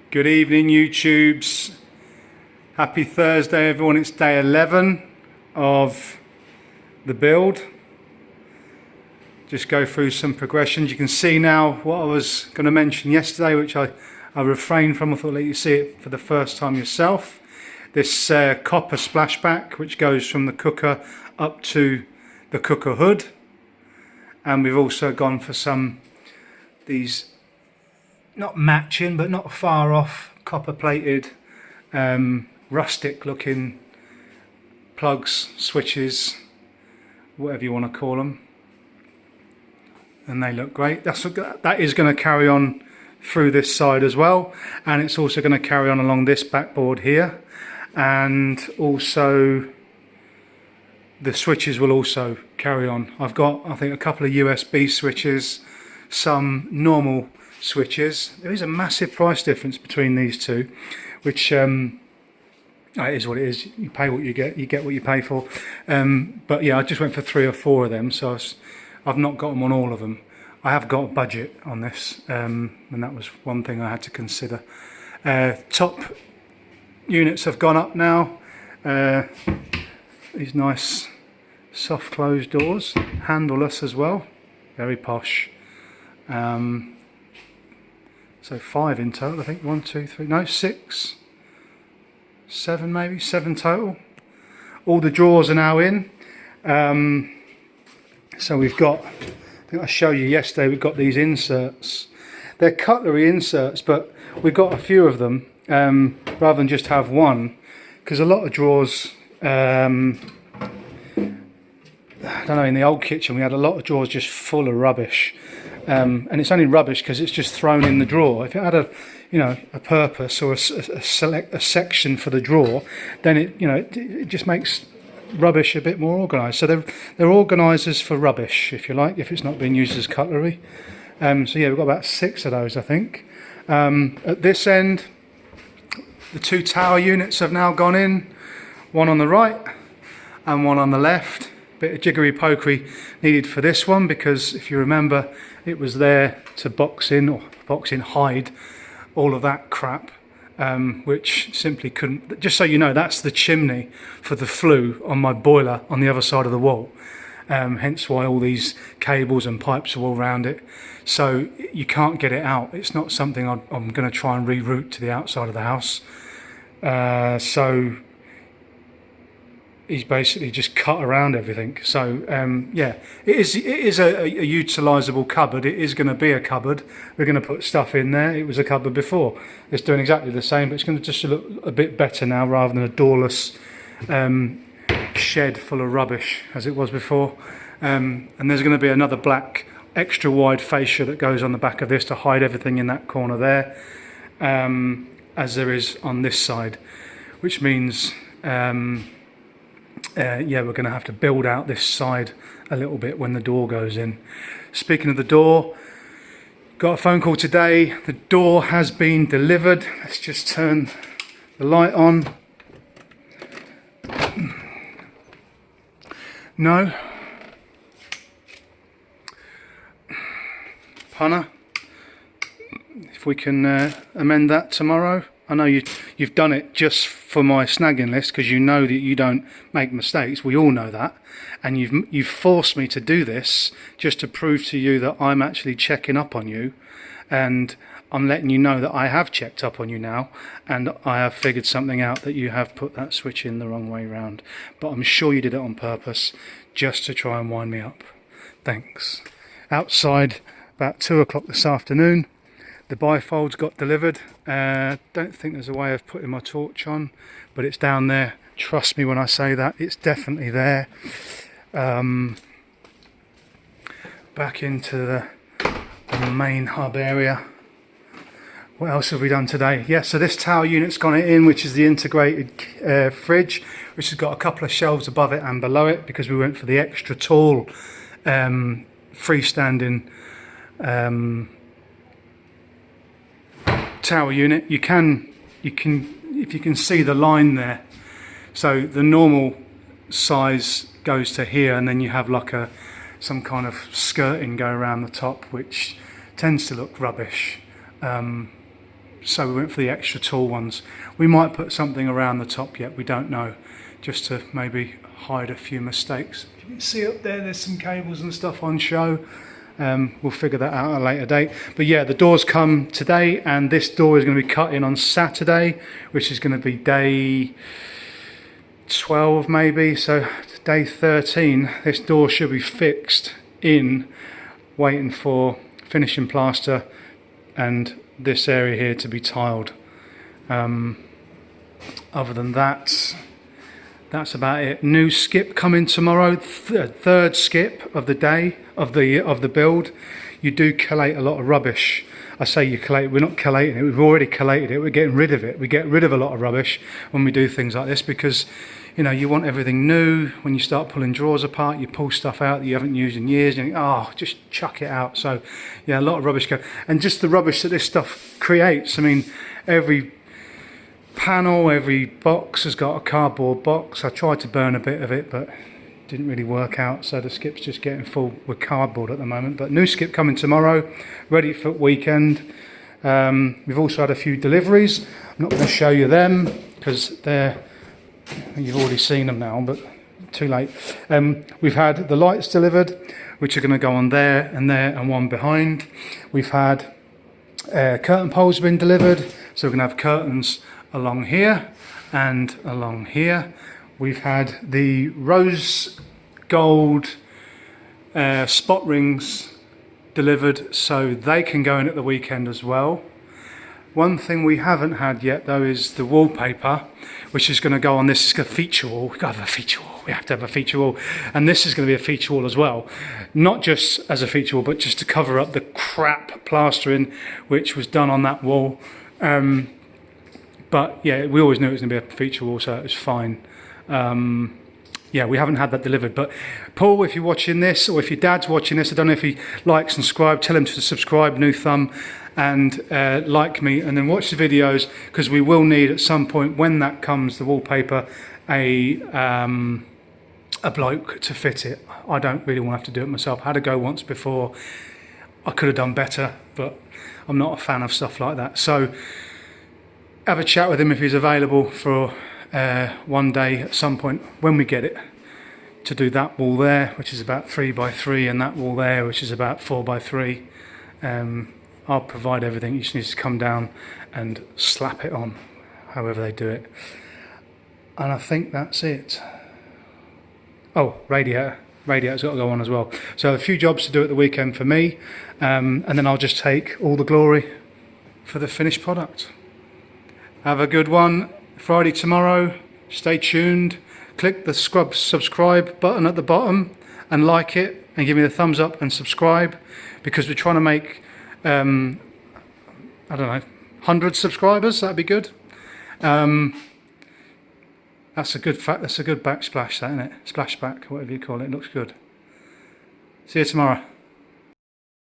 Good evening, YouTubes. Happy Thursday, everyone. It's day 11 of the build. Just go through some progressions. You can see now what I was going to mention yesterday, which I refrained from. I thought I'd let you see it for the first time yourself. This copper splashback, which goes from the cooker up to the cooker hood. And we've also gone for these not matching but not far off copper plated rustic looking plugs, switches, whatever you want to call them, and they look great. That is going to carry on through this side as well, and it's also going to carry on along this backboard here, and also the switches will also carry on. I've got, I think, a couple of USB switches, some normal switches. There is a massive price difference between these two, which it is what it is. You pay what you get what you pay for. But yeah, I just went for 3 or 4 of them, so I've not got them on all of them. I have got a budget on this, and that was one thing I had to consider. Top units have gone up now. These nice soft closed doors, handleless as well, very posh. So 5 in total, I think. 1, 2, 3, no, 6, 7 maybe, 7 total. All the drawers are now in. So we've got, I think I showed you yesterday, we've got these inserts. They're cutlery inserts, but we've got a few of them, rather than just have one, because a lot of drawers, I don't know, in the old kitchen we had a lot of drawers just full of rubbish. And it's only rubbish because it's just thrown in the drawer. If it had a purpose or a section for the drawer, then it just makes rubbish a bit more organised. So they're organisers for rubbish, if you like, if it's not being used as cutlery. So yeah, we've got about 6 of those, I think. At this end, the 2 tower units have now gone in, one on the right and one on the left. Bit of jiggery pokery needed for this one, because if you remember, it was there to box in, hide all of that crap, which simply couldn't. Just so you know, that's the chimney for the flue on my boiler on the other side of the wall, hence why all these cables and pipes are all around it. So you can't get it out. It's not something I'm going to try and reroute to the outside of the house. So he's basically just cut around everything. So yeah, it is a utilisable cupboard. It is going to be a cupboard. We're going to put stuff in there. It was a cupboard before. It's doing exactly the same, but it's going to just look a bit better now, rather than a doorless shed full of rubbish as it was before. And there's going to be another black extra wide fascia that goes on the back of this to hide everything in that corner there, as there is on this side, which means yeah, we're going to have to build out this side a little bit when the door goes in. Speaking of the door, got a phone call today. The door has been delivered. Let's just turn the light on. No. Punter, if we can amend that tomorrow. I know you've done it just for my snagging list, because you know that you don't make mistakes. We all know that, and you've forced me to do this just to prove to you that I'm actually checking up on you, and I'm letting you know that I have checked up on you now, and I have figured something out, that you have put that switch in the wrong way round. But I'm sure you did it on purpose, just to try and wind me up. Thanks. Outside about 2 o'clock this afternoon. The bifolds got delivered. Don't think there's a way of putting my torch on, but it's down there. Trust me when I say that, it's definitely there. Back into the main hub area. What else have we done today? Yeah, so this tower unit's gone in, which is the integrated fridge, which has got a couple of shelves above it and below it, because we went for the extra tall freestanding tower unit. You can if you can see the line there, so the normal size goes to here, and then you have like some kind of skirting go around the top, which tends to look rubbish. so we went for the extra tall ones. We might put something around the top yet, we don't know, just to maybe hide a few mistakes. You can see up there, there's some cables and stuff on show. We'll figure that out at a later date. But yeah, the doors come today, and this door is going to be cut in on Saturday, which is going to be day 12 maybe. So day 13, this door should be fixed in, waiting for finishing plaster and this area here to be tiled. Other than that, that's about it. New skip coming tomorrow, third skip of the day of the build. You do collate a lot of rubbish. I say you collate, we're not collating it, we've already collated it, we're getting rid of it. We get rid of a lot of rubbish when we do things like this, because you know, you want everything new. When you start pulling drawers apart, you pull stuff out that you haven't used in years, and you think, oh, just chuck it out. So yeah, a lot of rubbish go, and just the rubbish that this stuff creates. I mean, every panel, every box has got a cardboard box. I tried to burn a bit of it, but didn't really work out, so the skip's just getting full with cardboard at the moment. But new skip coming tomorrow, ready for weekend. We've also had a few deliveries. I'm not going to show you them because you've already seen them now, but too late. We've had the lights delivered, which are going to go on there and one behind. We've had curtain poles been delivered, so we're going to have curtains along here and along here. We've had the rose gold spot rings delivered, so they can go in at the weekend as well. One thing we haven't had yet though is the wallpaper, which is going to go on this. It's a feature wall. We've got to have a feature wall. We have to have a feature wall, and this is going to be a feature wall as well, not just as a feature wall, but just to cover up the crap plastering which was done on that wall. But yeah, we always knew it was going to be a feature wall, so it was fine. Yeah, we haven't had that delivered. But Paul, if you're watching this, or if your dad's watching this, I don't know if he likes and subscribe, tell him to subscribe, new thumb, and like me, and then watch the videos, because we will need at some point, when that comes, the wallpaper, a bloke to fit it. I don't really want to have to do it myself. I had to go once before. I could have done better, but I'm not a fan of stuff like that. So have a chat with him if he's available for one day at some point when we get it, to do that wall there, which is about 3 by 3, and that wall there, which is about 4 by 3. I'll provide everything. You just need to come down and slap it on, however they do it. And I think that's it. Oh, radiator's got to go on as well. So a few jobs to do at the weekend for me, and then I'll just take all the glory for the finished product. Have a good one. Friday tomorrow. Stay tuned. Click the subscribe button at the bottom and like it, and give me the thumbs up and subscribe, because we're trying to make I don't know, 100 subscribers. That'd be good. That's a good backsplash, that, isn't it? Splashback, whatever you call it. It looks good. See you tomorrow.